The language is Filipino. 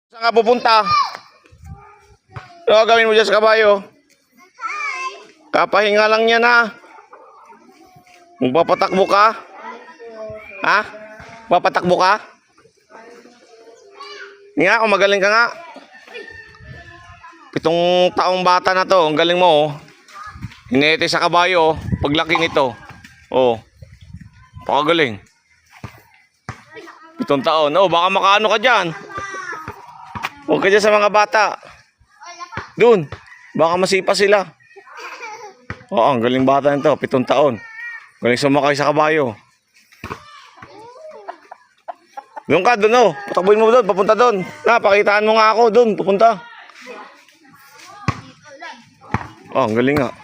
Saan ka pupunta? Ano gagawin mo dyan sa kabayo? Kapahinga lang yan ha. Magpapatakbo ka? Ha? Papatakbo ka? Nga, kung magaling ka nga. 7 taong bata na to. Ang galing mo oh. Hinete sa kabayo oh. Paglaki nito. Oh. Pakagaling. 7 taon. Oh, baka makaano ka dyan. Huwag ka dyan sa mga bata. Doon. Baka masipa sila. Oo, ang galing bata nito. 7 taon. Galing sumakay sa kabayo. Doon ka, doon oh. Patakbuhin mo doon, papunta doon. Pakitaan mo nga ako doon, papunta. Oh, ang galing nga.